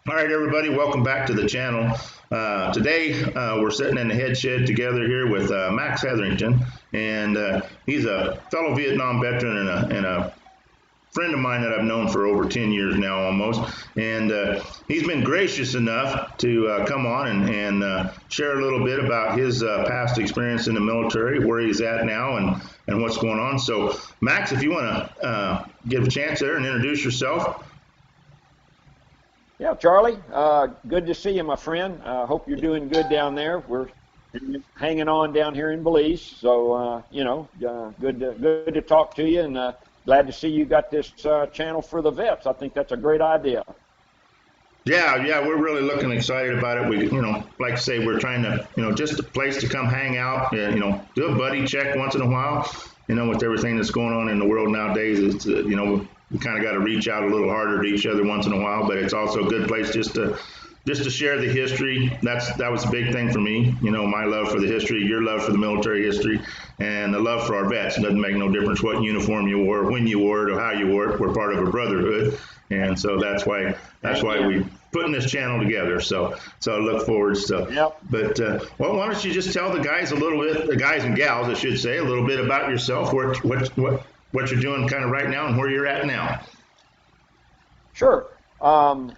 All right, everybody, welcome back to the channel. Today, we're sitting in the head shed together here with Max Heatherington, and he's a fellow Vietnam veteran and a friend of mine that I've known for over 10 years now almost, and he's been gracious enough to come on and share a little bit about his past experience in the military, where he's at now, and what's going on. So, Max, if you want to give a chance there and introduce yourself. Yeah, Charlie, good to see you, my friend. Hope you're doing good down there. We're hanging on down here in Belize, so good to talk to you, and glad to see you got this channel for the vets. I think that's a great idea. Yeah, we're really looking excited about it. We, like I say, we're trying to, just a place to come hang out, and, do a buddy check once in a while. With everything that's going on in the world nowadays, it's, we kind of got to reach out a little harder to each other once in a while, but it's also a good place just to share the history. That was a big thing for me. My love for the history, your love for the military history, and the love for our vets. It doesn't make no difference what uniform you wore, when you wore it, or how you wore it. We're part of a brotherhood, and so that's why we putting this channel together. So I look forward to. Yep. But why don't you just tell the guys a little bit, the guys and gals, I should say, a little bit about yourself, what you're doing kind of right now and where you're at now. Sure. Well,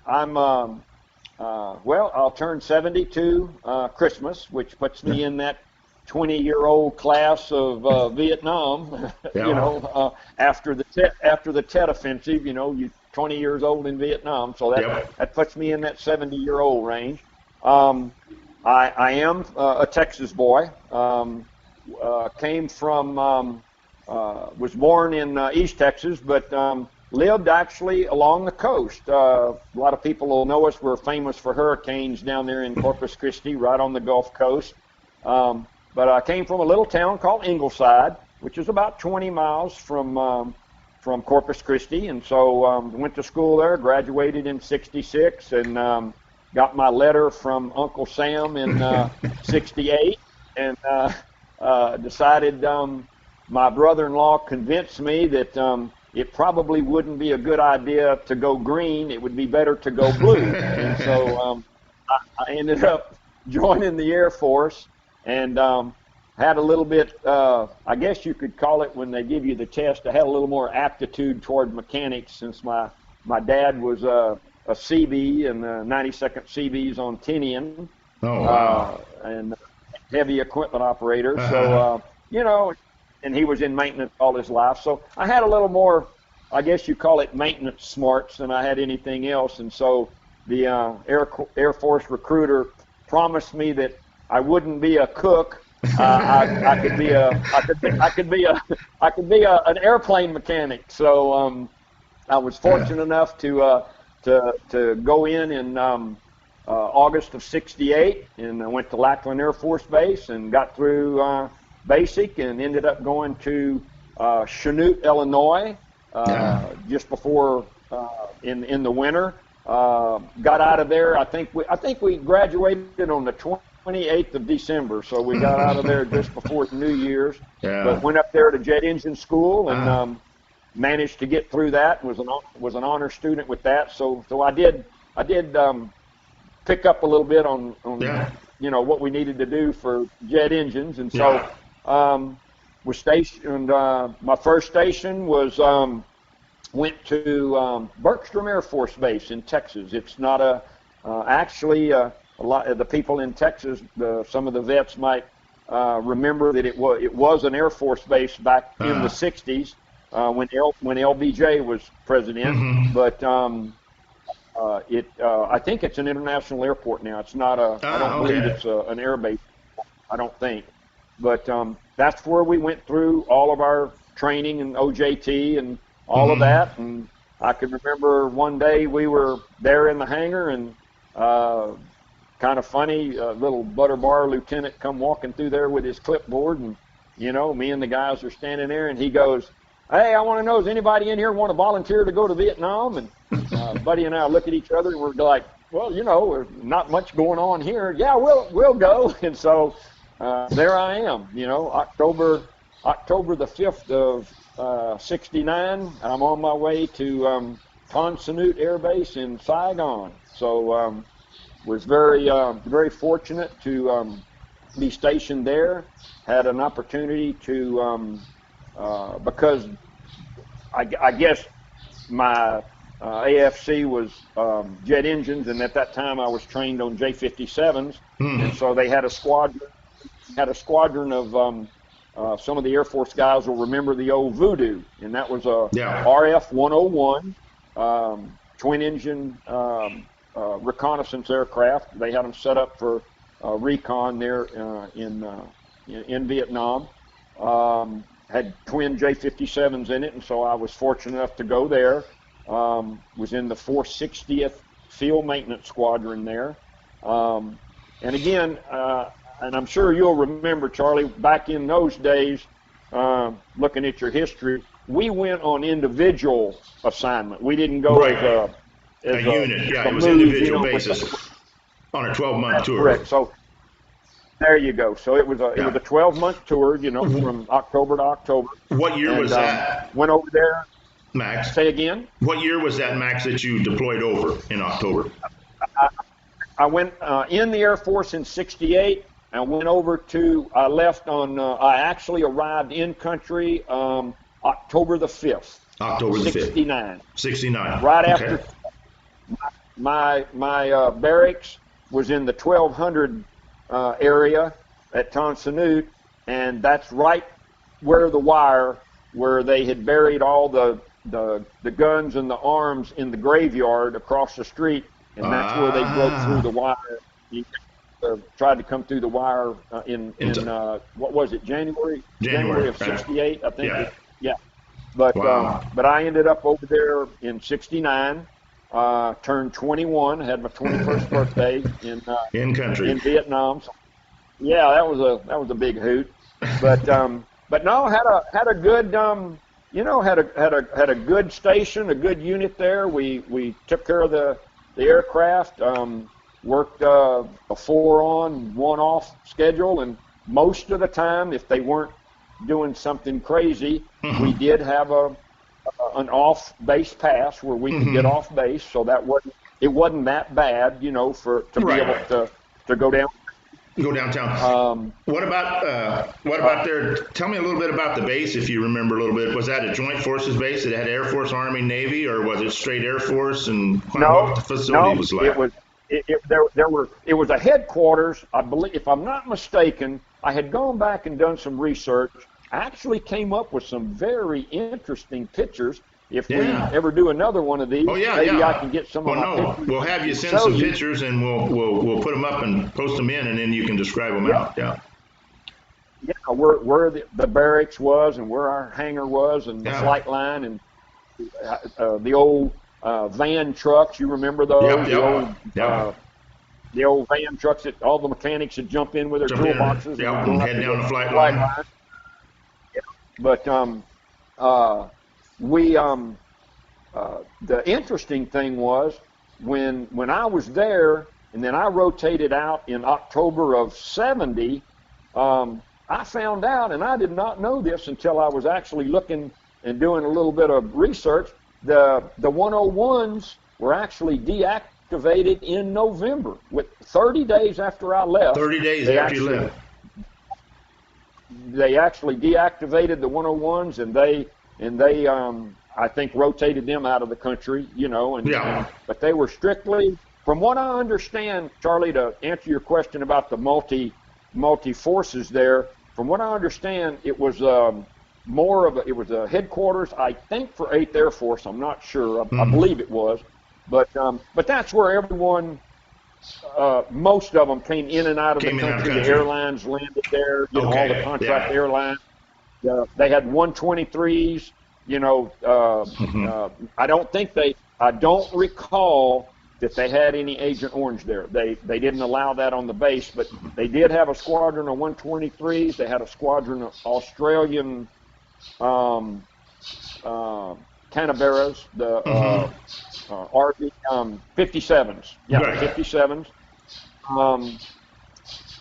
I'll turn 72 Christmas, which puts me in that 20-year-old class of Vietnam. Yeah. After the Tet Offensive, you 20 years old in Vietnam, so that puts me in that 70-year-old range. I am a Texas boy. Came from was born in East Texas, but lived actually along the coast. A lot of people will know us. We're famous for hurricanes down there in Corpus Christi, right on the Gulf Coast. But I came from a little town called Ingleside, which is about 20 miles from Corpus Christi, and so went to school there, graduated in '66, and got my letter from Uncle Sam in '68, and decided my brother-in-law convinced me that it probably wouldn't be a good idea to go green. It would be better to go blue. And so I ended up joining the Air Force, and had a little bit, I guess you could call it, when they give you the test, I had a little more aptitude toward mechanics, since my dad was a CB and 92nd CBs on Tinian. Oh, wow. And heavy equipment operator. So, and he was in maintenance all his life. So I had a little more, I guess you call it, maintenance smarts than I had anything else. And so the Air Force recruiter promised me that I wouldn't be a cook. I could be an airplane mechanic. So I was fortunate enough to go in August of '68, and I went to Lackland Air Force Base and got through basic, and ended up going to Chanute, Illinois, just before in the winter. Got out of there. I think we graduated on the 28th of December, so we got out of there just before New Year's. Yeah. But went up there to jet engine school and managed to get through that. Was an honor student with that. So I did pick up a little bit on what we needed to do for jet engines, and so was stationed. My first station was went to Bergstrom Air Force Base in Texas. It's not actually a lot of the people in Texas, some of the vets might remember that it was an Air Force base back in the '60s when LBJ was president. Mm-hmm. But I think it's an international airport now. It's not I don't believe it's an air base. I don't think. But that's where we went through all of our training and OJT and all of that. And I can remember one day we were there in the hangar, and kind of funny, little butter bar lieutenant come walking through there with his clipboard, and me and the guys are standing there, and he goes, "Hey, I want to know, does anybody in here want to volunteer to go to Vietnam?" And Buddy and I look at each other, and we're like, "Well, there's not much going on here. Yeah, we'll go." And so there I am. October the 5th of '69. I'm on my way to Ponsanut Air Base in Saigon. So was very fortunate to be stationed there. Had an opportunity to because I guess my AFC was jet engines, and at that time I was trained on J-57s, and so they had a squadron of some of the Air Force guys will remember the old Voodoo, and that was a RF-101 twin engine reconnaissance aircraft. They had them set up for recon there in Vietnam. Had twin J-57s in it, and so I was fortunate enough to go there. Was in the 460th Field Maintenance Squadron there. And again, and I'm sure you'll remember, Charlie, back in those days, looking at your history, we went on individual assignment. We didn't go as a unit. Yeah, it was individual basis on a 12-month tour. Correct. So there you go. So it was a 12-month tour, from October to October. What year was that? Went over there. Max? Say again? What year was that, Max, that you deployed over in October? I went in the Air Force in '68. I went over I left on, I actually arrived in country October the 5th. October the 5th. 69. 69. Right after my barracks was in the 1200 area at Ponsanut, and that's right where where they had buried all the guns and the arms in the graveyard across the street, and that's where they broke through the wire. Tried to come through the wire in what was it, January of '68, I think. Yeah. But but I ended up over there in '69. Turned 21. Had my 21st birthday in country in Vietnam. So, yeah, that was a big hoot. But no, had a good had a good station, a good unit there. We took care of the aircraft. Worked a 4-on, 1-off schedule, and most of the time, if they weren't doing something crazy, we did have an off base pass where we could get off base, so it wasn't that bad, to be able to go down. Go downtown. What about there? Tell me a little bit about the base, if you remember a little bit. Was that a Joint Forces base that had Air Force, Army, Navy, or was it straight Air Force? And what the facility was like? It was a headquarters, I believe. If I'm not mistaken, I had gone back and done some research. I actually came up with some very interesting pictures. If we ever do another one of these, maybe I can get some of my pictures. We'll have you send some pictures, and we'll put them up and post them in, and then you can describe them out. Yeah. Yeah, where the barracks was, and where our hangar was, and the flight line, and the old van trucks. You remember those? The old van trucks that all the mechanics would jump in with their toolboxes and head down the flight line. Yeah. But the interesting thing was when I was there, and then I rotated out in October of '70. I found out, and I did not know this until I was actually looking and doing a little bit of research. The 101s were actually deactivated in November, with 30 days after I left. 30 days after you left. They actually deactivated the 101s, and they I think rotated them out of the country, but they were strictly, from what I understand, Charlie, to answer your question about the multi forces there. From what I understand, it was it was a headquarters, I think, for 8th Air Force. I'm not sure. I believe it was, but that's where everyone, most of them came in and out of the country. The airlines landed there. All the contract airlines. They had 123s. I don't recall that they had any Agent Orange there. They didn't allow that on the base, but they did have a squadron of 123s. They had a squadron of Australian Canaberras, the RV 57s. Yeah, right. 57s.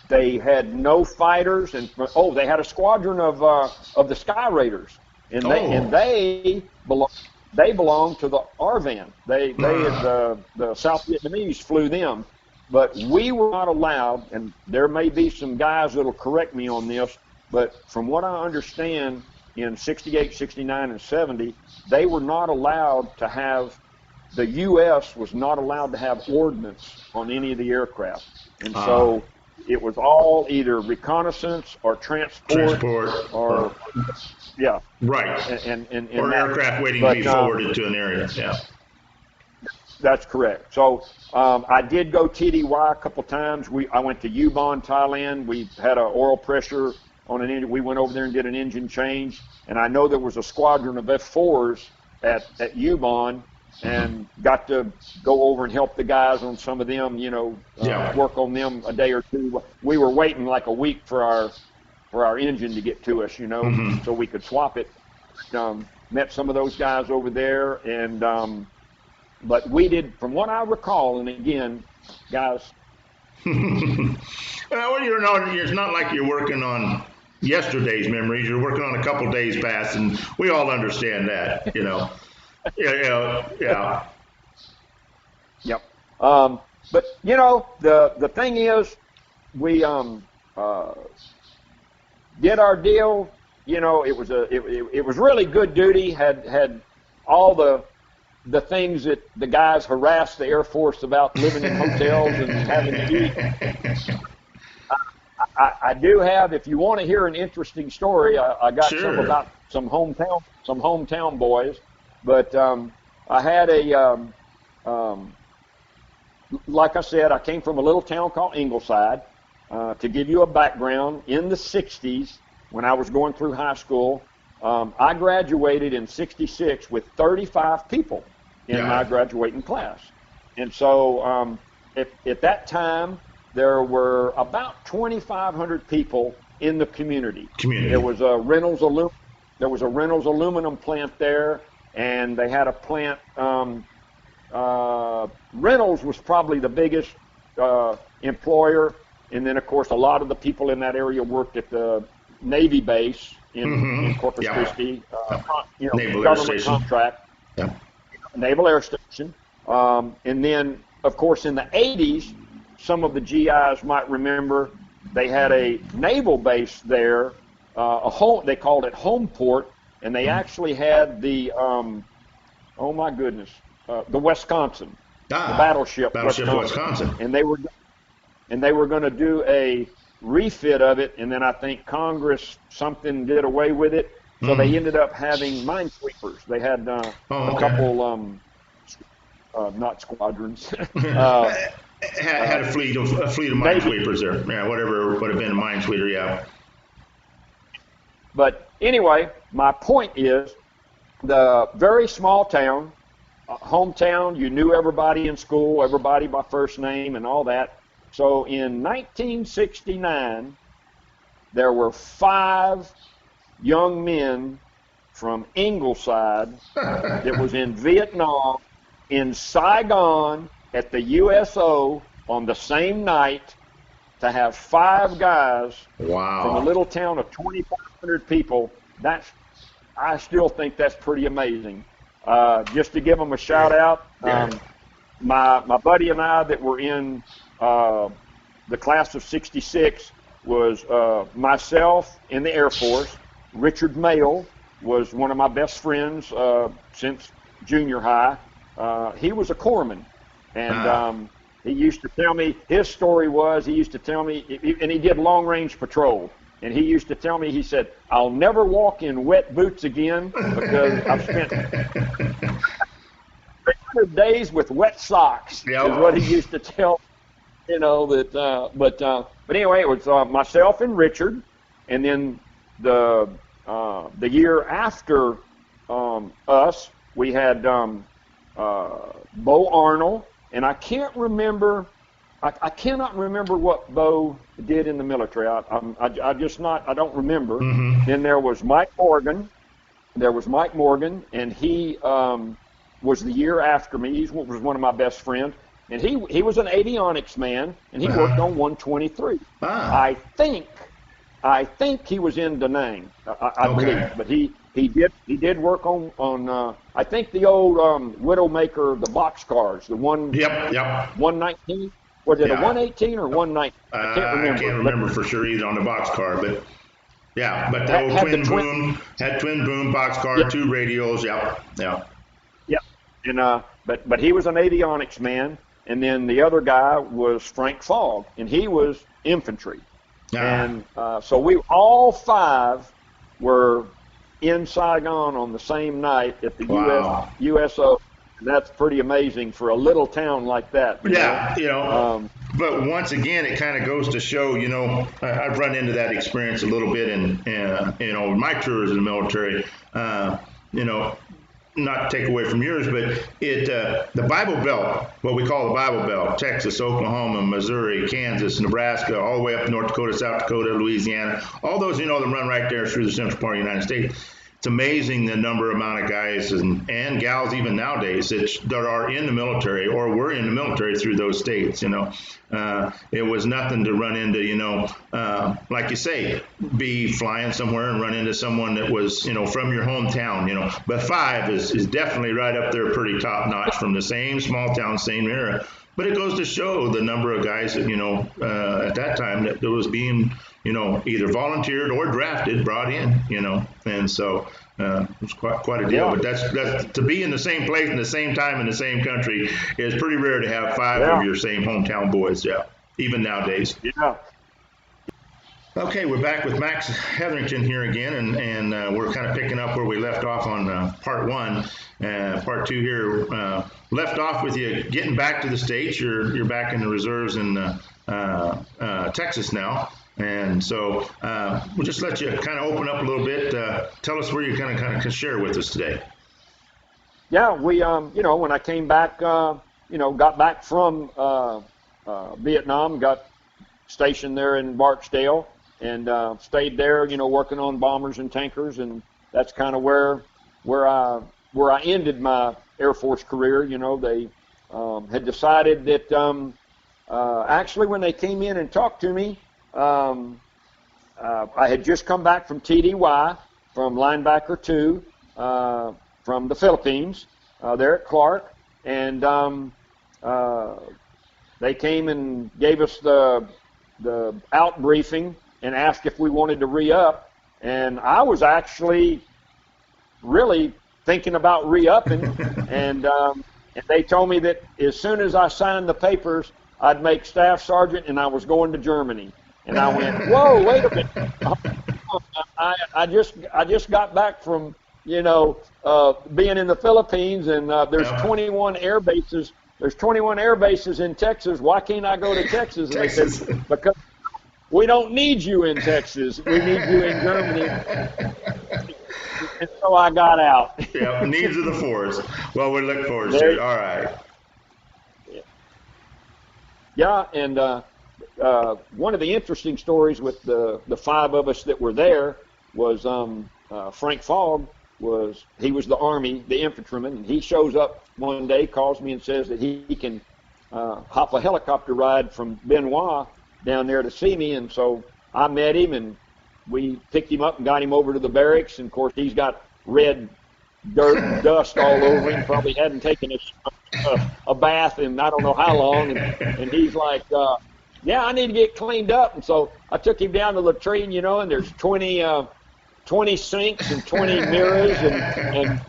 They had no fighters, and they had a squadron of the Sky Raiders, and they belonged. they belonged to the RVAN. The South Vietnamese flew them, but we were not allowed, and there may be some guys that'll correct me on this, but from what I understand, in 68, 69, and 70, they were not allowed to have, the U.S. was not allowed to have ordnance on any of the aircraft. And so it was all either reconnaissance or transport. Or yeah. Right. And or aircraft waiting to be forwarded to an area. Yeah. That's correct. So I did go TDY a couple times. I went to Ubon, Thailand. We had an oil pressure on an engine. We went over there and did an engine change. And I know there was a squadron of F4s at Ubon, and got to go over and help the guys on some of them, work on them a day or two. We were waiting like a week for our engine to get to us, so we could swap it. Met some of those guys over there, and but we did, from what I recall, and again, guys. Well, it's not like you're working on yesterday's memories. You're working on a couple days past, and we all understand that, Yeah. Yep. But the thing is, we did our deal. It was really good duty. Had all the things that the guys harassed the Air Force about, living in hotels and having to eat. I do have, if you want to hear an interesting story, I got Sure. some about some hometown boys. But I had like I said, I came from a little town called Ingleside. To give you a background, in the 60s, when I was going through high school, I graduated in 66 with 35 people in my graduating class. And so at that time, there were about 2,500 people in the community. There was a Reynolds aluminum plant there, and they had a plant. Reynolds was probably the biggest employer, and then of course a lot of the people in that area worked at the Navy base in Corpus Christi, Naval government contract, Naval Air Station, and then of course in the 80s, some of the GIs might remember they had a naval base there, they called it Homeport, and they actually had the oh my goodness, the Wisconsin, the battleship Wisconsin, and they were going to do a refit of it, and then I think Congress something did away with it, so they ended up having minesweepers. They had a couple, not squadrons. Had a fleet of minesweepers there. Yeah, whatever would have been a minesweeper. Yeah. But anyway, my point is, the very small town, hometown, you knew everybody in school, everybody by first name and all that. So in 1969, there were 5 young men from Ingleside that was in Vietnam, in Saigon, at the USO on the same night, to have 5 guys from a little town of 2,500 people. I still think that's pretty amazing. Just to give them a shout out, my buddy and I that were in the class of 66 was myself in the Air Force. Richard Mayle was one of my best friends since junior high. He was a corpsman, and he used to tell me, his story was, he used to tell me, and he did long-range patrol, and he used to tell me, he said, I'll never walk in wet boots again because I've spent 300 days with wet socks, is what he used to tell, but anyway, it was myself and Richard, and then the year after us, we had Bo Arnold, and I cannot remember what Bo did in the military. I don't remember. Then there was Mike Morgan. And he was the year after me. He was one of my best friends, and he was an avionics man, and he worked on 123. I think he was in Da Nang, I believe, but he He did work on I think the old Widowmaker, the box cars, the one. Yep. 119. Was it a 118 or 119? I can't remember for sure either on the box car, but yeah, but the old twin boom box car, 2 radios. Yeah. And but he was an avionics man, and then the other guy was Frank Fogg, and he was infantry. And so we all 5 were in Saigon on the same night at the USO. And that's pretty amazing for a little town like that. But once again, it kind of goes to show, I've run into that experience a little bit in my tours in the military, not to take away from yours, but the Bible Belt, what we call the Bible Belt, Texas, Oklahoma, Missouri, Kansas, Nebraska, all the way up to North Dakota, South Dakota, Louisiana, all those, that run right there through the central part of the United States. It's amazing the amount of guys and gals even nowadays that are in the military or were in the military through those states. It was nothing to run into, like you say, be flying somewhere and run into someone that was, from your hometown, but 5 is definitely right up there, pretty top notch from the same small town, same era. But it goes to show the number of guys that, at that time that was being, either volunteered or drafted, brought in, and so it was quite a deal. Yeah. But that's to be in the same place in the same time in the same country is pretty rare to have 5 of your same hometown boys. Yeah, even nowadays. Yeah. Okay, we're back with Max Heatherington here again, and we're kind of picking up where we left off on part 1. Part 2 here left off with you getting back to the States. You're back in the reserves in Texas now, and so we'll just let you kind of open up a little bit. Tell us where you're going to kind of share with us today. Yeah, we when I came back, got back from Vietnam, got stationed there in Barksdale. And stayed there, working on bombers and tankers, and that's kind of where I ended my Air Force career. They had decided that actually when they came in and talked to me, I had just come back from TDY, from linebacker 2, from the Philippines, there at Clark, and they came and gave us the out briefing and asked if we wanted to re-up, and I was actually really thinking about re-upping, and they told me that as soon as I signed the papers, I'd make staff sergeant, and I was going to Germany. And I went, whoa, wait a minute! I just got back from being in the Philippines, and there's 21 air bases. There's 21 air bases in Texas. Why can't I go to Texas? And they said, because we don't need you in Texas. We need you in Germany. And so I got out. Yeah, needs of the force. Well, we look forward to it. All right. Yeah, and one of the interesting stories with the 5 of us that were there was Frank Fogg was the Army, the infantryman, and he shows up one day, calls me and says that he can hop a helicopter ride from Benoit down there to see me, and so I met him, and we picked him up and got him over to the barracks, and of course he's got red dirt and dust all over him, probably hadn't taken a bath in I don't know how long, and he's like, yeah, I need to get cleaned up, and so I took him down to the latrine, and there's 20 sinks and 20 mirrors and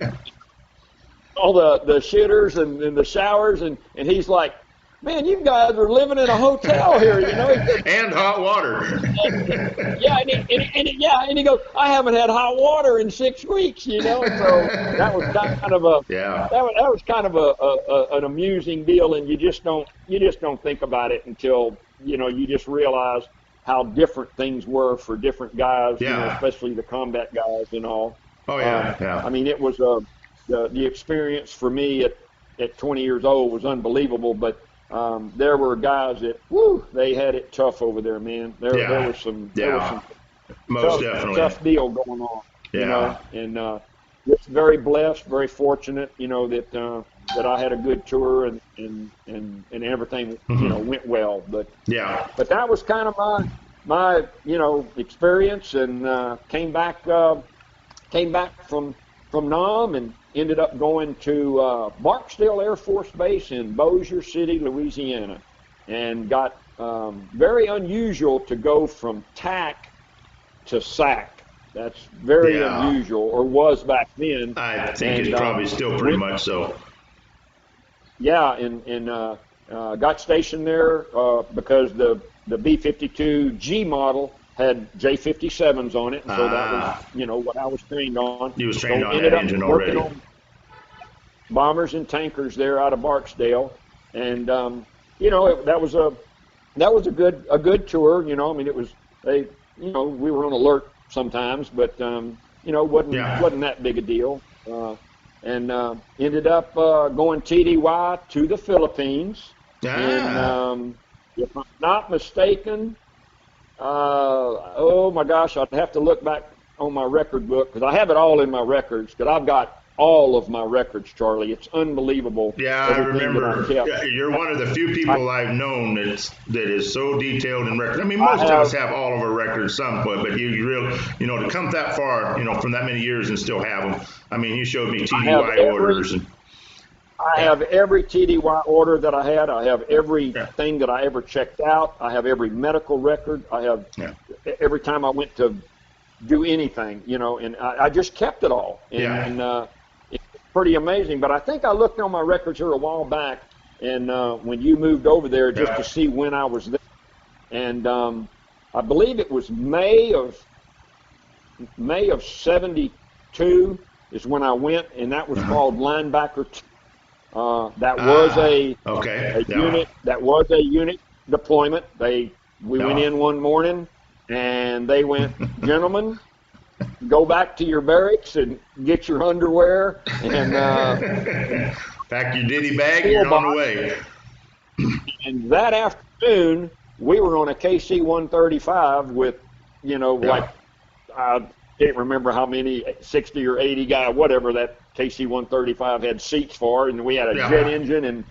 all the shitters and the showers, and he's like, man, you guys are living in a hotel here, and hot water. And he goes, I haven't had hot water in 6 weeks, So that was kind of that was kind of an amusing deal, and you just don't think about it until you just realize how different things were for different guys, especially the combat guys and all. Oh yeah. I mean, it was the experience for me at 20 years old was unbelievable, but there were guys that, they had it tough over there, man. There was some most definitely tough deal going on, and just very blessed, very fortunate, that I had a good tour and everything, went well. But that was kind of my experience, and came back came back from Nam and ended up going to Barksdale Air Force Base in Bossier City, Louisiana, and got very unusual to go from TAC to SAC. That's very unusual, or was back then. I think it's probably still pretty much so. Yeah, and got stationed there because the B-52G model had J-57s on it, and so that was, you know, what I was trained on. You was trained on that engine already. On bombers and tankers there out of Barksdale, and you know, that was a good tour. You know, I mean, it was you know, we were on alert sometimes, but you know, wasn't that big a deal. And ended up going TDY to the Philippines. And if I'm not mistaken, oh my gosh, I'd have to look back on my record book because I have it all in my records. Because I've got all of my records, Charlie. It's unbelievable. Yeah, I remember. You're one of the few people I've known that is so detailed in records. I mean, most of us have all of our records some point, but you really, you know, to come that far, you know, from that many years and still have them. I mean, you showed me TDY orders. I have every TDY order that I had. I have everything that I ever checked out. I have every medical record. I have every time I went to do anything, you know, and I just kept it all. And it's pretty amazing. But I think I looked on my records here a while back, and when you moved over there, just to see when I was there. And I believe it was May of '72 is when I went, and that was called Linebacker 2. That was a unit. That was a unit deployment. We went in one morning, and they went, gentlemen, go back to your barracks and get your underwear and pack your ditty bag. You're on the way. And that afternoon, we were on a KC-135 with, you know, like I can't remember how many, 60 or 80 guy, whatever that KC-135 had seats for, and we had a jet engine and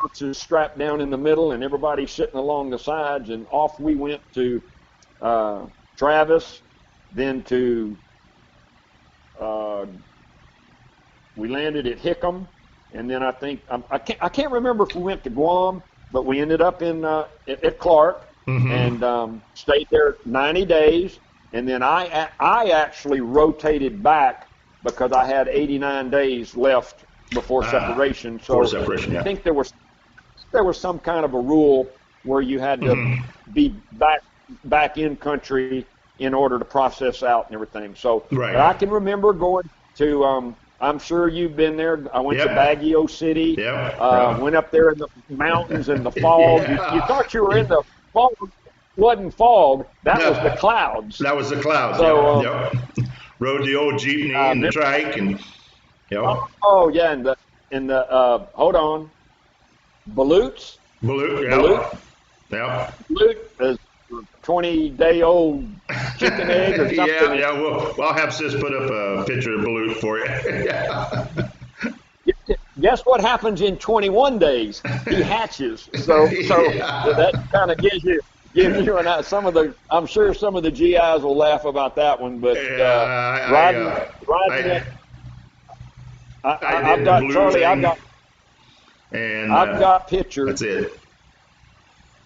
boxes strapped down in the middle, and everybody sitting along the sides, and off we went to Travis, then to we landed at Hickam, and then I think I can't remember if we went to Guam, but we ended up in at Clark and stayed there 90 days, and then I actually rotated back because I had 89 days left before separation. So I think there was some kind of a rule where you had to be back in country in order to process out and everything. So but I can remember going to I'm sure you've been there. I went to Baguio City. Went up there in the mountains and the fog. You thought you were in the fog. Wasn't fog. That was the clouds. That was the clouds. So, rode the old jeepney and the trike, and oh yeah, and the hold on, Baloots. Balut is 20-day-old chicken egg or something. Well, I'll have Sis put up a picture of Balut for you. Guess what happens in 21 days? He hatches. So that kind of gives you some of the. I'm sure some of the GIs will laugh about that one, but I've got pictures. That's it.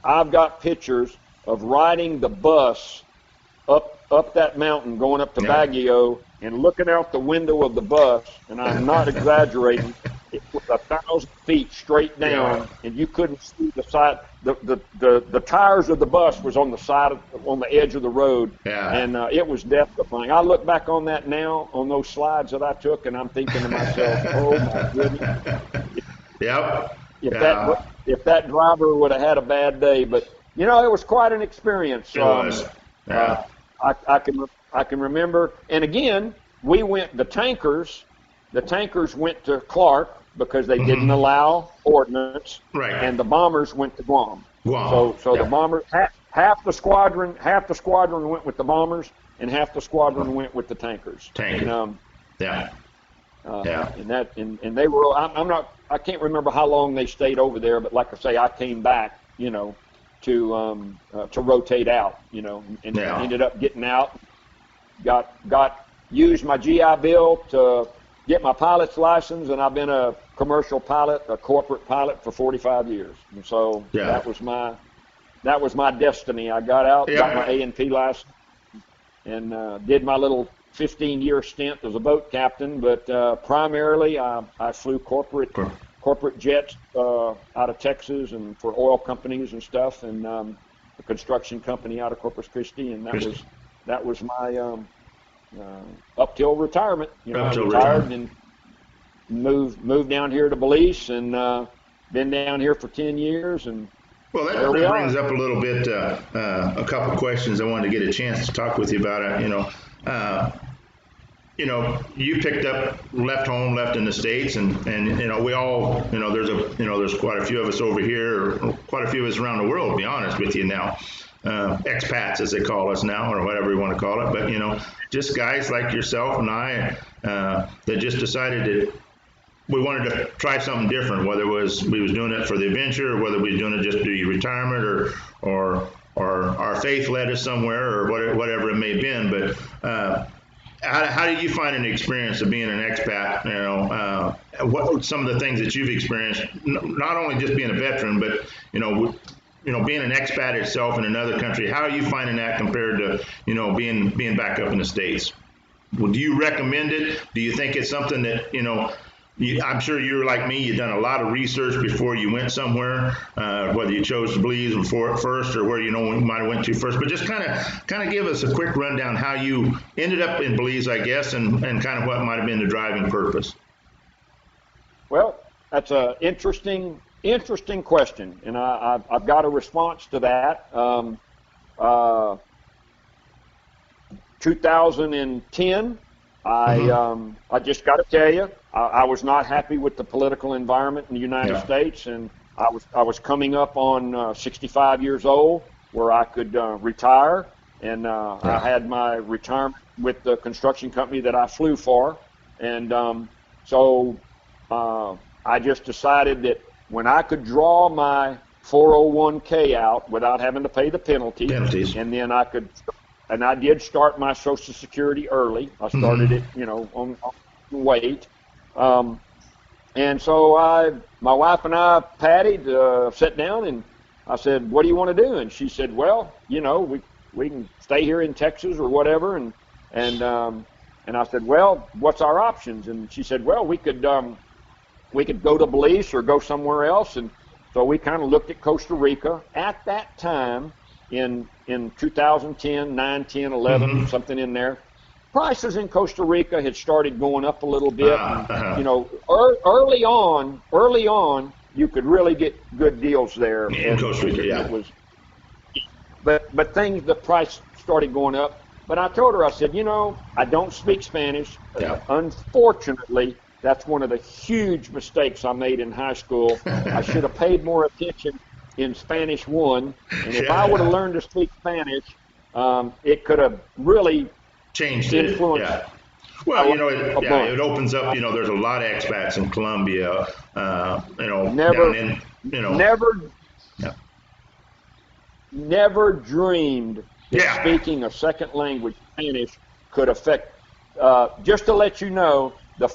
I've got pictures of riding the bus up that mountain, going up to Baguio, and looking out the window of the bus, and I'm not exaggerating. It was 1,000 feet straight down, and you couldn't see the side. The tires of the bus was on the side on the edge of the road, and it was death-defying. I look back on that now, on those slides that I took, and I'm thinking to myself, oh my goodness. If that driver would have had a bad day, but you know, it was quite an experience. It was. I can remember, and again, we went the tankers. The tankers went to Clark because they didn't allow ordnance, and the bombers went to Guam. So the bombers, half the squadron went with the bombers, and half the squadron went with the tankers. And, and they were. I can't remember how long they stayed over there, but like I say, I came back, you know, to rotate out, you know, and ended up getting out. Got used my GI Bill to get my pilot's license, and I've been a commercial pilot, a corporate pilot for 45 years. And so that was my destiny. I got out, got my A&P license, and did my little 15-year stint as a boat captain. But primarily, I flew corporate jets out of Texas and for oil companies and stuff, and a construction company out of Corpus Christi, and that was my up till retirement. I retired and moved down here to Belize, and been down here for 10 years. And well, that brings up a little bit a couple questions I wanted to get a chance to talk with you about. You picked up, left in the States, and we all, there's quite a few of us over here, or quite a few of us around the world, to be honest with you now. Expats, as they call us now, or whatever you want to call it. But, just guys like yourself and I that just decided that we wanted to try something different, whether we was doing it for the adventure, or whether we was doing it just to do retirement, or our faith led us somewhere, or whatever it may have been. But how did you find an experience of being an expat? What some of the things that you've experienced, not only just being a veteran, but being an expat itself in another country. How are you finding that compared to being back up in the States? Well, do you recommend it? Do you think it's something that I'm sure you're like me. You've done a lot of research before you went somewhere, whether you chose to Belize before first, or where you might have went to first. But just kind of give us a quick rundown how you ended up in Belize, I guess, and kind of what might have been the driving purpose. Well, that's an interesting question, and I've got a response to that. 2010. I just got to tell you, I was not happy with the political environment in the United States, and I was coming up on 65 years old, where I could retire, and I had my retirement with the construction company that I flew for, and so I just decided that when I could draw my 401k out without having to pay the penalties, and then I could. And I did start my Social Security early. I started it, on wait. And so my wife and I, Patty, sat down, and I said, "What do you want to do?" And she said, "Well, we can stay here in Texas or whatever." And I said, "Well, what's our options?" And she said, "Well, we could go to Belize or go somewhere else." And so we kind of looked at Costa Rica at that time. In 2010, 9, 10, 11, something in there. Prices in Costa Rica had started going up a little bit. Early on, you could really get good deals there. In Costa Rica, the price started going up. But I told her, I said, I don't speak Spanish. Unfortunately, that's one of the huge mistakes I made in high school. I should have paid more attention in Spanish 1, and if I would have learned to speak Spanish, it could have really changed influenced. Well, it opens up. There's a lot of expats in Colombia. Never dreamed that speaking a second language, Spanish, could affect. Just to let you know, the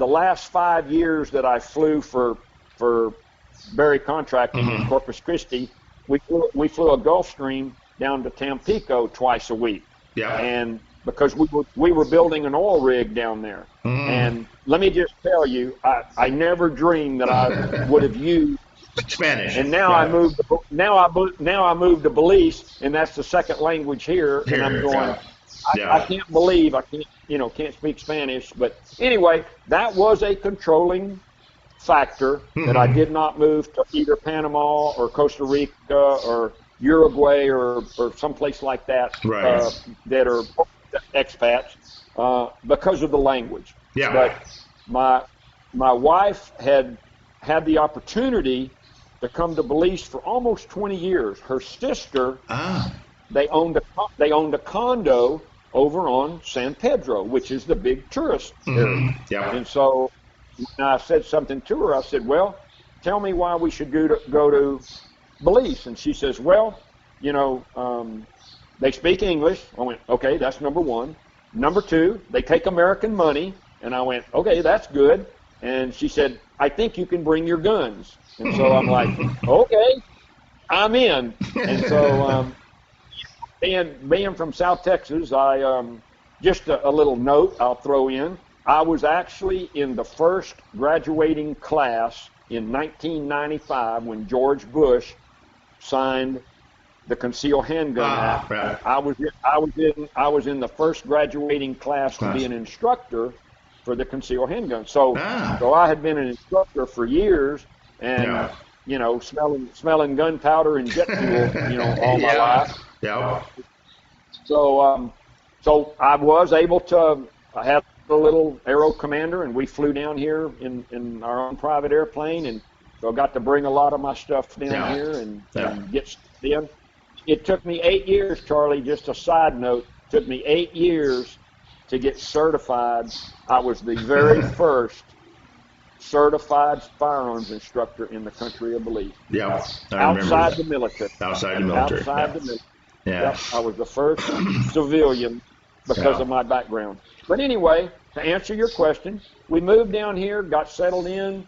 last 5 years that I flew for Berry Contracting in Corpus Christi, we flew a Gulfstream down to Tampico twice a week. And because we were building an oil rig down there. And let me just tell you, I never dreamed that I would have used Spanish. And now I moved to Belize, and that's the second language here. And I'm going, I can't believe I can't speak Spanish. But anyway, that was a controlling factor that I did not move to either Panama or Costa Rica or Uruguay or someplace like that that are expats because of the language. But my wife had the opportunity to come to Belize for almost 20 years. Her sister, they owned a condo over on San Pedro, which is the big tourist area. And so when I said something to her, I said, "Well, tell me why we should go to Belize." And she says, "Well, they speak English." I went, "Okay, that's number one. Number two, they take American money. And I went, okay, that's good. And she said, I think you can bring your guns. And so I'm like, okay, I'm in. And so being from South Texas, I just a little note I'll throw in. I was actually in the first graduating class in 1995 when George Bush signed the Concealed Handgun Act. Right. I was in the first graduating class to be an instructor for the concealed handgun. So I had been an instructor for years, and smelling gunpowder and jet fuel, all my life. Yeah. So I was able to have a little Aero Commander, and we flew down here in our own private airplane, and so I got to bring a lot of my stuff down here and get stuff in. It took me 8 years, Charlie, just a side note, took me 8 years to get certified. I was the very first certified firearms instructor in the country of belief. Yeah, outside the military. Outside the military. Outside the military. Yeah. Yep, I was the first civilian because of my background. But anyway, to answer your question, we moved down here, got settled in,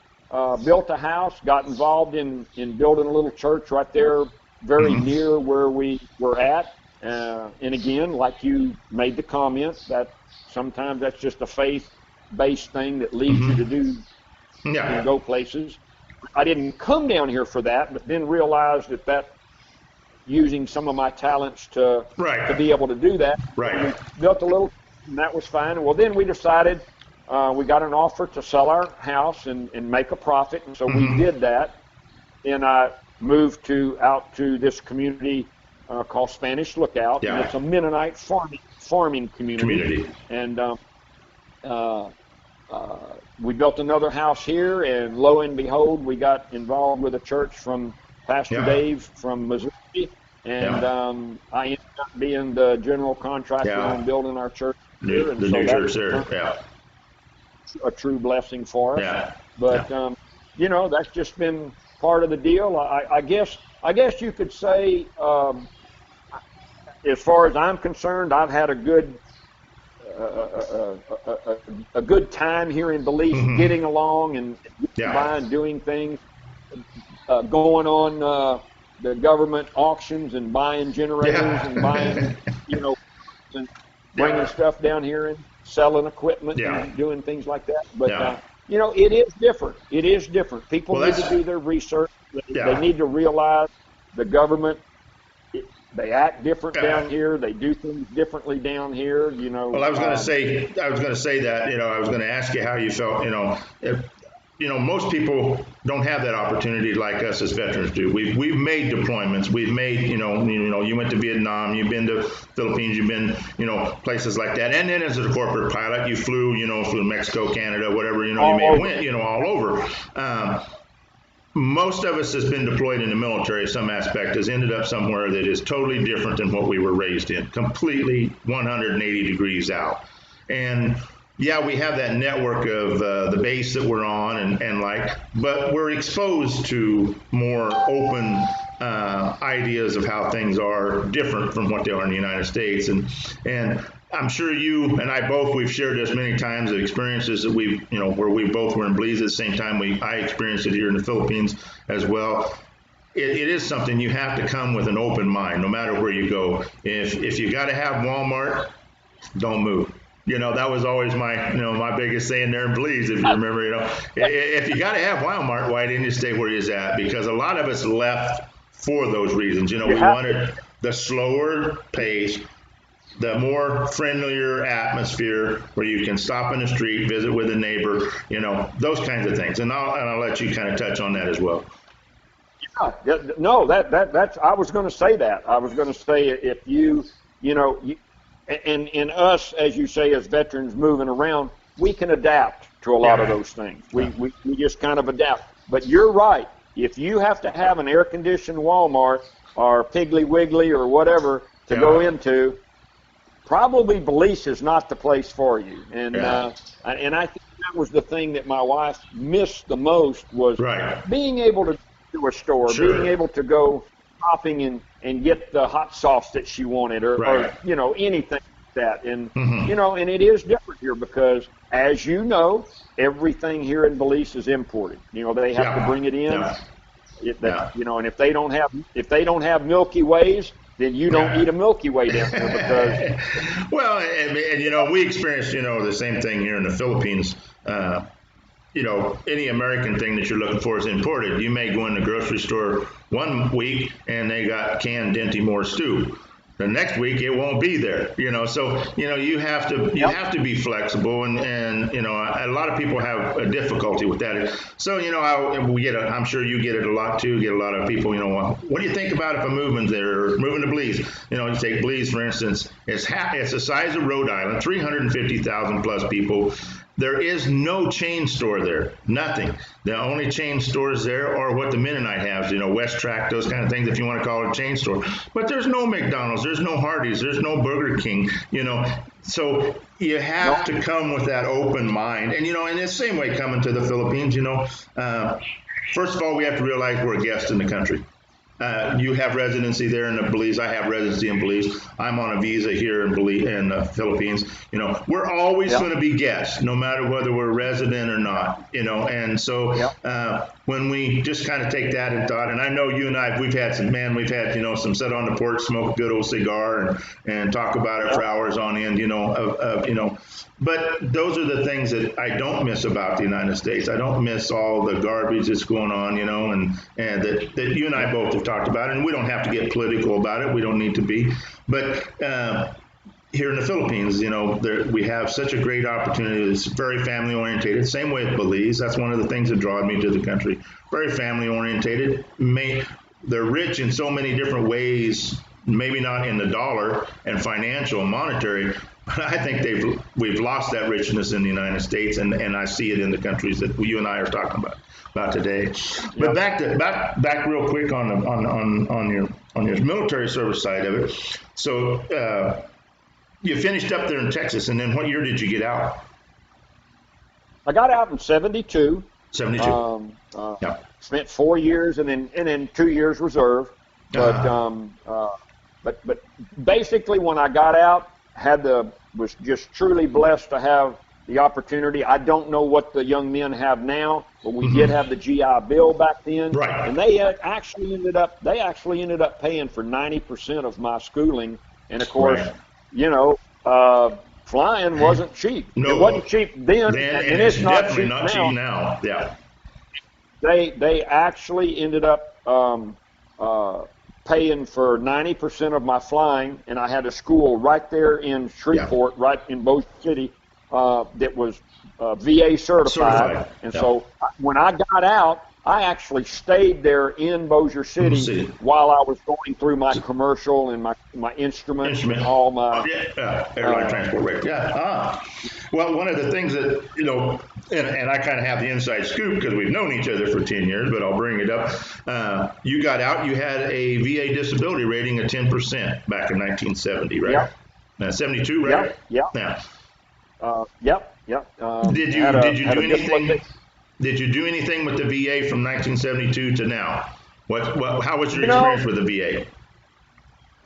built a house, got involved in building a little church right there very near where we were at. And again, like you made the comment, that sometimes that's just a faith-based thing that leads you to do and go places. I didn't come down here for that, but then realized that using some of my talents to be able to do that. Right. We built a little, and that was fine. Well, then we decided we got an offer to sell our house and make a profit, and so we did that. And I moved out to this community called Spanish Lookout, and it's a Mennonite farming community. And we built another house here, and lo and behold, we got involved with a church from Pastor Dave from Missouri, and I ended up being the general contractor on building our church here. And the new church there, a true blessing for us. But that's just been part of the deal. I guess you could say, as far as I'm concerned, I've had a good time here in Belize, getting along and getting by and doing things, going on the government auctions and buying generators and buying, and bringing stuff down here and selling equipment and doing things like that. But it is different. It is different. People need to do their research. They need to realize the government. They act different down here. They do things differently down here. Well, I was going to say that. I was going to ask you how you felt. Most people don't have that opportunity like us as veterans do. We've made deployments. We've made, you went to Vietnam. You've been to Philippines. You've been, places like that. And then as a corporate pilot, you flew, through Mexico, Canada, whatever. You may have went, all over. Most of us has been deployed in the military, some aspect, has ended up somewhere that is totally different than what we were raised in, completely 180 degrees out. And we have that network of the base that we're on but we're exposed to more open ideas of how things are different from what they are in the United States. And I'm sure you and I both, we've shared this many times, the experiences that we've, where we both were in Belize at the same time. I experienced it here in the Philippines as well. It is something you have to come with an open mind, no matter where you go. If you got to have Walmart, don't move. That was always my biggest saying there in Belize, if you remember, if you got to have Walmart, why didn't you stay where you're at? Because a lot of us left for those reasons. We wanted the slower pace, the more friendlier atmosphere where you can stop in the street, visit with a neighbor, those kinds of things. And I'll let you kind of touch on that as well. Yeah, no, that's, I was going to say that. I was going to say if and us, as you say, as veterans moving around, we can adapt to a lot of those things. We just kind of adapt. But you're right. If you have to have an air-conditioned Walmart or Piggly Wiggly or whatever to go into, probably Belize is not the place for you. And I think that was the thing that my wife missed the most was being able to go to a store, being able to go shopping and get the hot sauce that she wanted or anything. that. And, you know, and it is different here because, as you know, everything here in Belize is imported. You know, they have to bring it in. You know, and if they don't have Milky Ways, then you don't eat a Milky Way down there because. Well, and you know, we experienced, you know, the same thing here in the Philippines. You know, any American thing that you're looking for is imported. You may go in the grocery store one week and they got canned Dinty Moore stew. The next week it won't be there, you know. So, you know, you have to be flexible, and you know, a lot of people have a difficulty with that. So, you know, I'm sure you get it a lot too. Get a lot of people, you know, well, what do you think about if I'm moving there, or moving to Belize? You know, you take Belize for instance. It's the size of Rhode Island, 350,000 plus people. There is no chain store there, nothing. The only chain stores there are what the Mennonite has, you know, West Track, those kind of things, if you want to call it a chain store. But there's no McDonald's, there's no Hardee's, there's no Burger King, you know. So you have to come with that open mind. And, you know, in the same way coming to the Philippines, you know, first of all, we have to realize we're a guest in the country. You have residency there in the Belize. I have residency in Belize. I'm on a visa here in Belize, in the Philippines. You know, we're always going to be guests, no matter whether we're resident or not. You know, and so when we just kind of take that in thought, and I know you and I, we've had you know, some sit on the porch, smoke a good old cigar, and talk about it for hours on end. You know, you know. But those are the things that I don't miss about the United States. I don't miss all the garbage that's going on, you know, and that you and I both have talked about. And we don't have to get political about it. We don't need to be. But here in the Philippines, you know, we have such a great opportunity. It's very family orientated. Same way with Belize. That's one of the things that draw me to the country. Very family orientated. They're rich in so many different ways. Maybe not in the dollar and financial, monetary. But I think we've lost that richness in the United States, and I see it in the countries that you and I are talking about today. But back real quick on your military service side of it. So you finished up there in Texas, and then what year did you get out? I got out in 72. 72. Spent 4 years and then 2 years reserve. But basically when I got out, was just truly blessed to have the opportunity. I don't know what the young men have now, but we did have the GI Bill back then, and they actually ended up paying for 90% of my schooling. And of course, you know, flying wasn't cheap. No, it wasn't cheap then, and it's not cheap now. Yeah, they actually ended up paying for 90% of my flying, and I had a school right there in Shreveport, right in Bossier City, that was VA certified. And so when I got out, I actually stayed there in Bossier City while I was going through my commercial and my instruments and all my airline transport rate. Well, one of the things that, you know, and I kind of have the inside scoop because we've known each other for 10 years, but I'll bring it up. You got out, you had a VA disability rating of 10% back in 1970, right? Yeah. 72, right? Yep. Did you do anything with the VA from 1972 to now? How was your experience with the VA?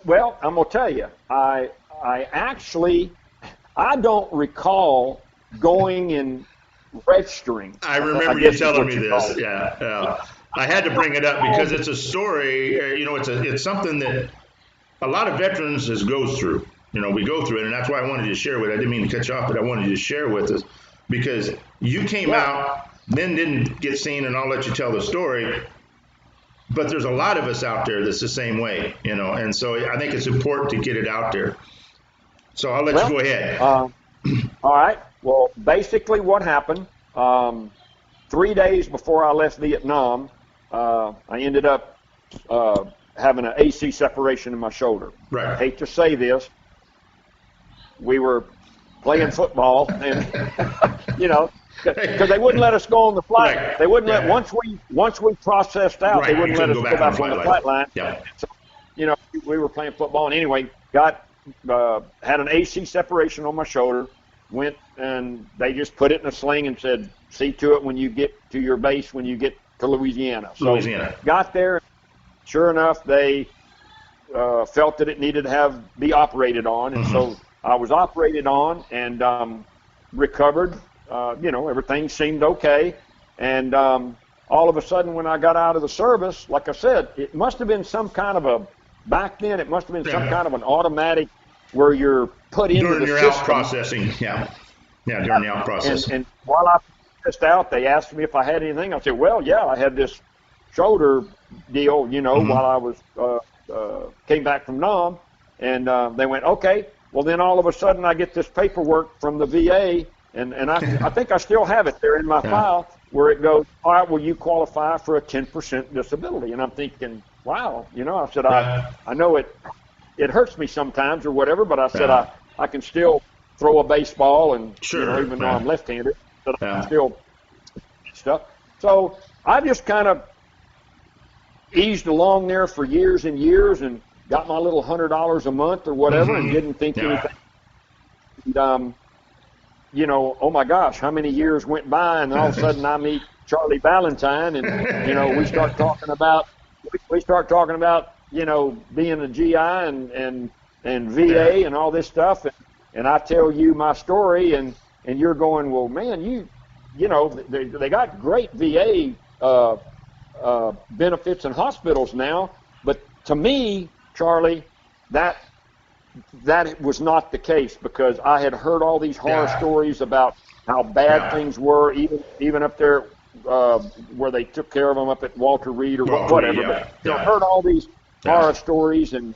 Well, I'm gonna tell you, I don't recall going and registering. I remember you telling me this. Yeah. I had to bring it up because it's a story. You know, it's something that a lot of veterans goes through. You know, we go through it, and that's why I wanted you to share with. I didn't mean to cut you off, but I wanted you to share with us because you came out, then didn't get seen, and I'll let you tell the story. But there's a lot of us out there that's the same way, you know, and so I think it's important to get it out there. So I'll let you go ahead. All right. Well, basically what happened, 3 days before I left Vietnam, I ended up having an AC separation in my shoulder. Right. I hate to say this. We were playing football, and, you know, because they wouldn't let us go on the flight. Right. They wouldn't let once we processed out. They wouldn't let us go back on the flight line. Yeah. So, you know, we were playing football, and anyway, had an AC separation on my shoulder. Went and they just put it in a sling and said, "See to it when you get to your base when you get to Louisiana." So got there. Sure enough, they felt that it needed to be operated on, and so I was operated on and recovered. Everything seemed okay. And all of a sudden, when I got out of the service, like I said, it must have been some kind of back then, it must have been some kind of an automatic where you're put into during the your system. out processing. Yeah, during the out process. And while I was out, they asked me if I had anything. I said, well, yeah, I had this shoulder deal, while I was came back from Nam. And they went, okay. Well, then all of a sudden I get this paperwork from the VA, and I think I still have it there in my file, where it goes, all right, well, you qualify for a 10% disability. And I'm thinking, wow, I said, I know it hurts me sometimes or whatever, but I said, I can still throw a baseball, and even though I'm left-handed, but I can still stuff. So I just kind of eased along there for years and years, and got my little $100 a month or whatever, and didn't think anything. And, oh my gosh, how many years went by, and all of a sudden I meet Charlie Valentine, and we start talking about being a GI and VA and all this stuff, and I tell you my story, and you're going, well, man, they got great VA benefits in hospitals now, but to me, Charlie, that was not the case, because I had heard all these horror stories about how bad things were, even up there where they took care of them up at Walter Reed or whatever. But I heard all these horror stories, and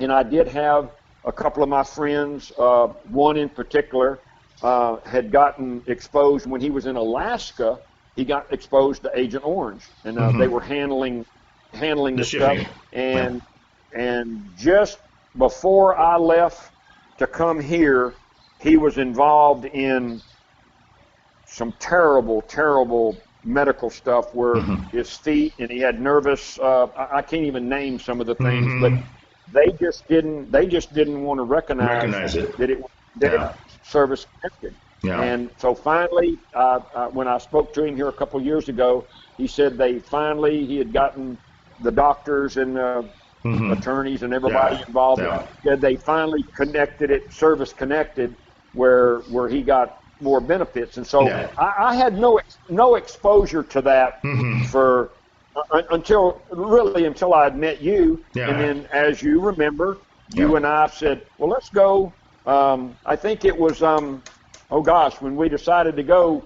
I did have a couple of my friends, one in particular, had gotten exposed when he was in Alaska. He got exposed to Agent Orange, and they were handling the stuff, and just before I left to come here, he was involved in some terrible, terrible medical stuff where his feet, and he had nervous, I can't even name some of the things, but they just didn't want to recognize it, that it was service connected. And so finally, when I spoke to him here a couple years ago, he said he had gotten the doctors and attorneys and everybody involved. Said they finally connected it, service connected, where he got more benefits. And so I had no exposure to that for until I had met you. And then, as you remember, you and I said, well, let's go. I think it was oh gosh, when we decided to go,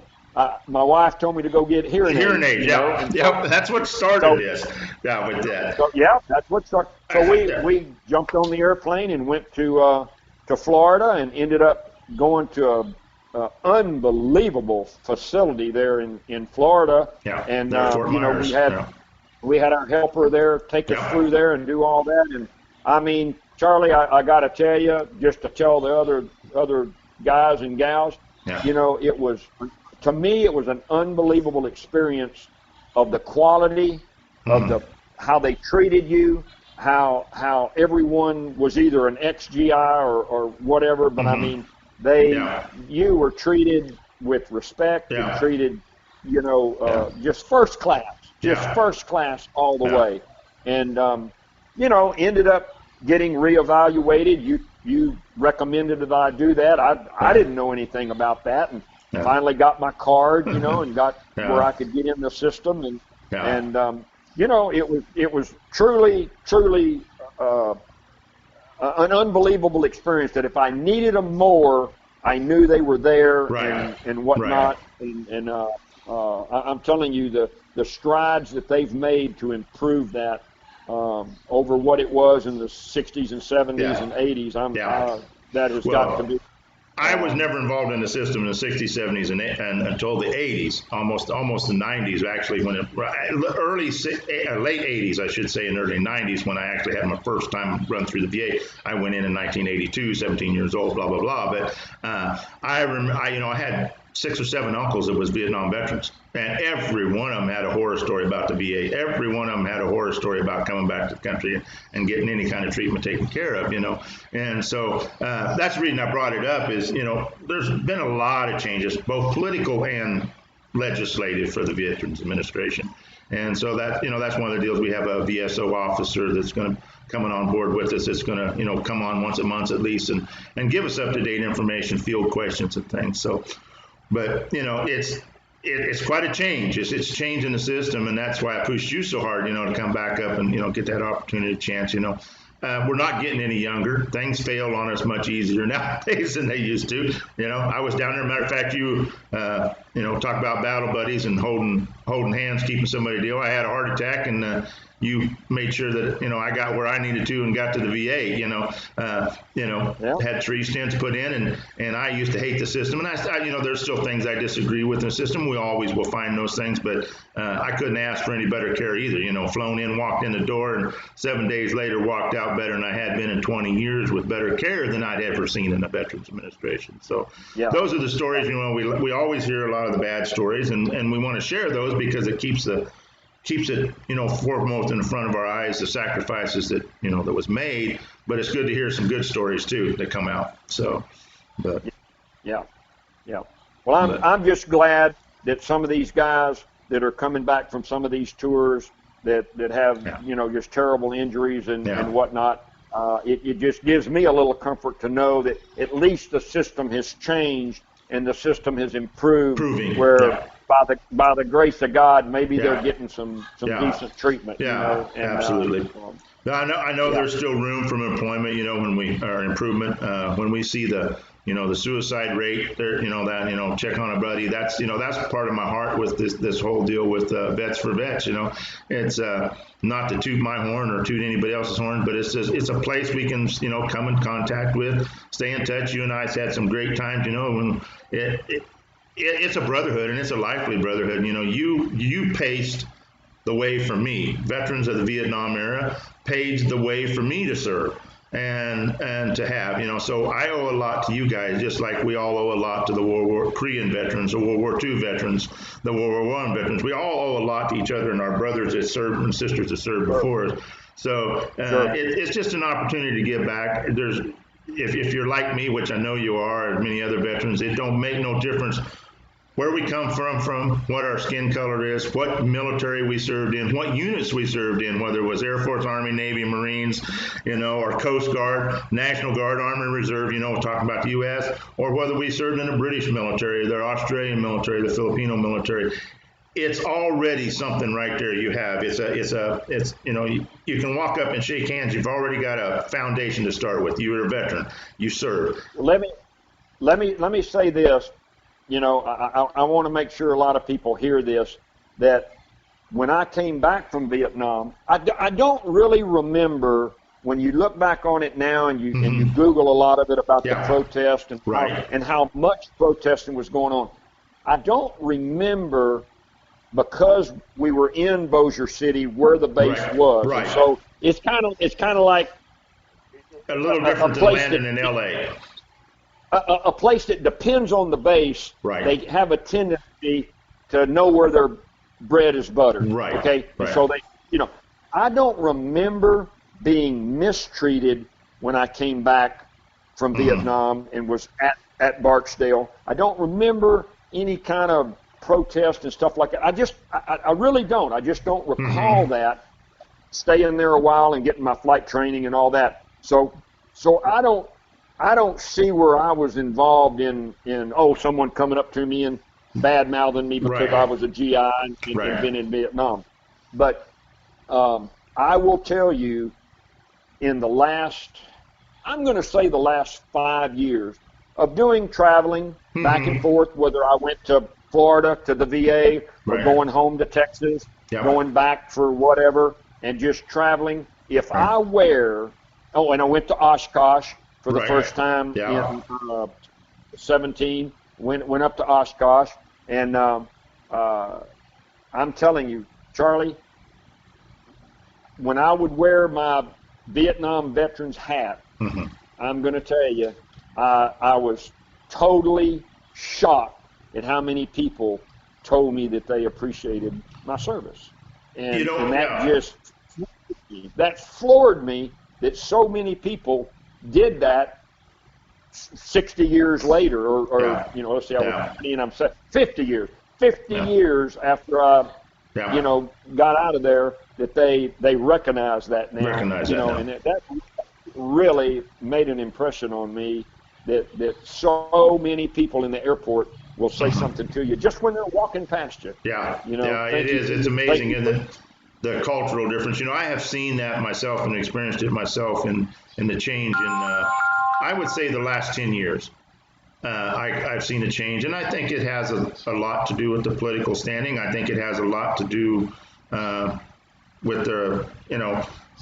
my wife told me to go get hearing aids. That's what started this. With that. So, that's what started. So we jumped on the airplane and went to Florida, and ended up going to a unbelievable facility there in Florida. And we had our helper there take us through there and do all that. And I mean, Charlie, I got to tell you, just to tell the other guys and gals, it was, to me, it was an unbelievable experience of the quality of how they treated you, how everyone was either an ex-GI or whatever, but I mean, you were treated with respect and treated, just first class all the way. And, ended up getting reevaluated. You recommended that I do that. I didn't know anything about that, and finally got my card, and got where I could get in the system, and it was truly an unbelievable experience. That if I needed them more, I knew they were there, and whatnot. And I'm telling you, the strides that they've made to improve that. Over what it was in the 60s and 70s and 80s, that has got to be. I was never involved in the system in the 60s, 70s, and until the 80s, almost the 90s, actually, when late 80s, I should say, and early 90s, when I actually had my first time run through the VA. I went in 1982, 17 years old, blah, blah, blah. But I remember, I had 6 or 7 uncles that was Vietnam veterans, and every one of them had a horror story about the VA. Every one of them had a horror story about coming back to the country and getting any kind of treatment taken care of, And so that's the reason I brought it up is, there's been a lot of changes, both political and legislative, for the Veterans Administration. And so that's one of the deals. We have a VSO officer that's going to coming on board with us that's going to, come on once a month at least and give us up-to-date information, field questions and things. So, but, it's quite a change. It's changing the system, and that's why I pushed you so hard, to come back up and, get that opportunity chance, We're not getting any younger. Things fail on us much easier nowadays than they used to. I was down there. Matter of fact, you talk about battle buddies and holding hands, keeping somebody deal. I had a heart attack, and you made sure that I got where I needed to and got to the VA. Had 3 stents put in, and I used to hate the system. And I there's still things I disagree with in the system. We always will find those things, but I couldn't ask for any better care either. Flown in, walked in the door, and 7 days later walked out better than I had been in 20 years with better care than I'd ever seen in the Veterans Administration. So those are the stories. We always hear a lot of the bad stories, and we want to share those because it keeps it, foremost in the front of our eyes, the sacrifices that, that was made. But it's good to hear some good stories too that come out. So, but yeah. Well, I'm just glad that some of these guys that are coming back from some of these tours that have, just terrible injuries and whatnot, it just gives me a little comfort to know that at least the system has changed and the system has improved. By the grace of God, maybe they're getting some decent treatment. Absolutely. I know there's still room for improvement. When we see the suicide rate there, check on a buddy. That's part of my heart with this whole deal with Vets for Vets. It's not to toot my horn or toot anybody else's horn, but it's a place we can come in contact with, stay in touch. You and I had some great times. When it's a brotherhood, and it's a lively brotherhood. You paced the way for me. Veterans of the Vietnam era paved the way for me to serve and to have. So I owe a lot to you guys, just like we all owe a lot to the Korean veterans, the World War II veterans, the World War I veterans. We all owe a lot to each other and our brothers that served and sisters that served before us. So it's just an opportunity to give back. If you're like me, which I know you are, and many other veterans, it don't make no difference where we come from, what our skin color is, what military we served in, what units we served in, whether it was Air Force, Army, Navy, Marines, or Coast Guard, National Guard, Army Reserve, talking about the U.S., or whether we served in the British military, the Australian military, the Filipino military. It's already something right there you have. You can walk up and shake hands. You've already got a foundation to start with. You were a veteran. You served. Let me say this. I want to make sure a lot of people hear this, that when I came back from Vietnam, I don't really remember, when you look back on it now and you Google a lot of it about the protest and how much protesting was going on. I don't remember, because we were in Bossier City where the base was. Right. And so it's kind of like a little different than landing in L.A. A place that depends on the base. Right. They have a tendency to know where their bread is buttered. Right. Okay. Right. So I don't remember being mistreated when I came back from Vietnam and was at Barksdale. I don't remember any kind of protest and stuff like that. I really don't. I just don't recall that, staying there a while and getting my flight training and all that. So I don't see where I was involved in someone coming up to me and bad-mouthing me because I was a GI and been in Vietnam. But I will tell you, in the last 5 years of doing traveling back and forth, whether I went to Florida to the VA or going home to Texas, going back for whatever, and just traveling, if I wear, and I went to Oshkosh for the first time in 17, went up to Oshkosh, and I'm telling you, Charlie, when I would wear my Vietnam veteran's hat, I'm going to tell you, I was totally shocked at how many people told me that they appreciated my service. And that floored me that so many people did that 60 years later, or let's say I was 50 years. 50 years after I Yeah. got out of there, that they recognize that now. Recognize that now. And that really made an impression on me, that so many people in the airport will say something to you just when they're walking past you. Yeah. You know, Yeah, it is. It's amazing, isn't it? The cultural difference. I have seen that myself and experienced it myself in the change in, I would say, the last 10 years. I've seen a change, and I think it has a lot to do with the political standing. I think it has a lot to do with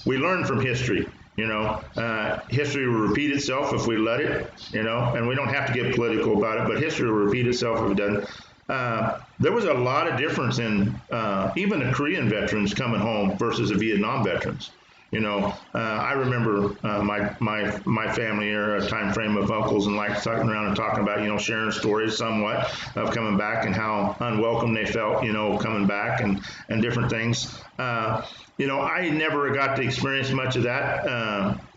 we learn from history. History will repeat itself if we let it. And we don't have to get political about it, but history will repeat itself if it doesn't. There was a lot of difference in even the Korean veterans coming home versus the Vietnam veterans. I remember my family era time frame of uncles and like talking around and talking about, sharing stories somewhat of coming back and how unwelcome they felt, coming back and different things. I never got to experience much of that,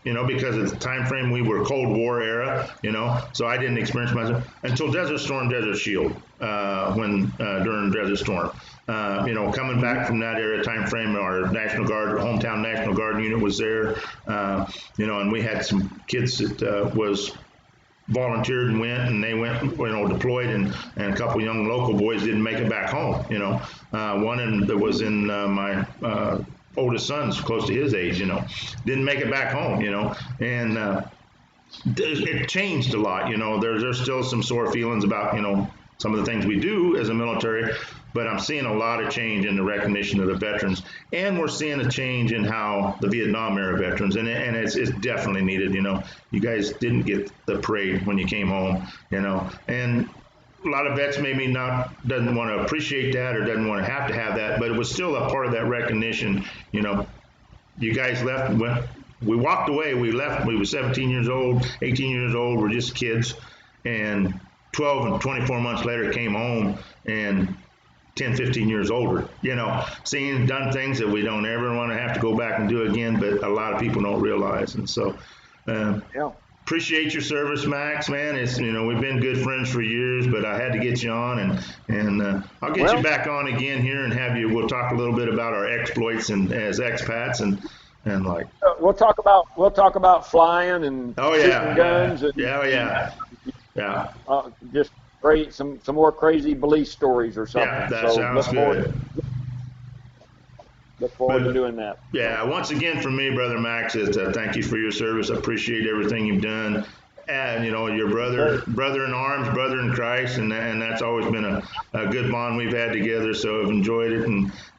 because at the time frame we were Cold War era, so I didn't experience much until Desert Storm, Desert Shield, during Desert Storm. Coming back from that era time frame, our National Guard, hometown National Guard unit was there, and we had some kids that was volunteered and went, and they went, deployed, and a couple young local boys didn't make it back home. One that was in my oldest son's close to his age, didn't make it back home, and it changed a lot. There's still some sore feelings about, some of the things we do as a military, but I'm seeing a lot of change in the recognition of the veterans, and we're seeing a change in how the Vietnam era veterans, and it's definitely needed. You guys didn't get the parade when you came home, and a lot of vets maybe doesn't want to appreciate that or doesn't want to have that, but it was still a part of that recognition. You guys left, we walked away, we left, we were 17 years old, 18 years old, we're just kids, and 12 and 24 months later came home and 10, 15 years older, done things that we don't ever want to have to go back and do again, but a lot of people don't realize. And so, appreciate your service, Max, man. It's, we've been good friends for years, but I had to get you on, and I'll get you back on again here and we'll talk a little bit about our exploits and as expats and like. We'll talk about flying and shooting guns. Yeah. Just some more crazy police stories or something. Yeah, that sounds good. Look forward to doing that. Yeah, once again from me, Brother Max, thank you for your service. I appreciate everything you've done. And, your brother in arms, brother in Christ, and that's always been a good bond we've had together. So I've enjoyed it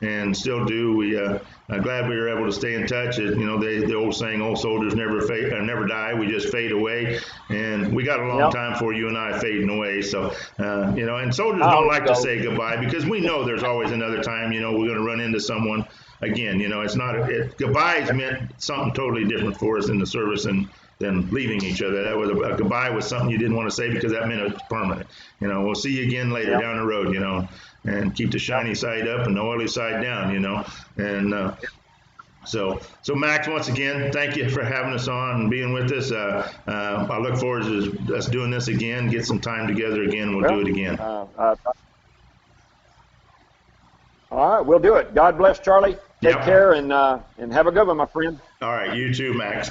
and still do. I'm glad we were able to stay in touch. The old saying, old soldiers never die. We just fade away. And we got a long time for you and I fading away. So, and soldiers don't like to say goodbye because we know there's always another time, we're going to run into someone again. It's not, goodbyes meant something totally different for us in the service than leaving each other. That was a goodbye was something you didn't want to say because that meant it was permanent. We'll see you again later down the road, and keep the shiny side up and the oily side down, and so Max, once again, thank you for having us on and being with us. I look forward to us doing this again, get some time together again. We'll do it again. All right, we'll do it. God bless, Charlie. Take care and have a good one, my friend. All right, you too, Max.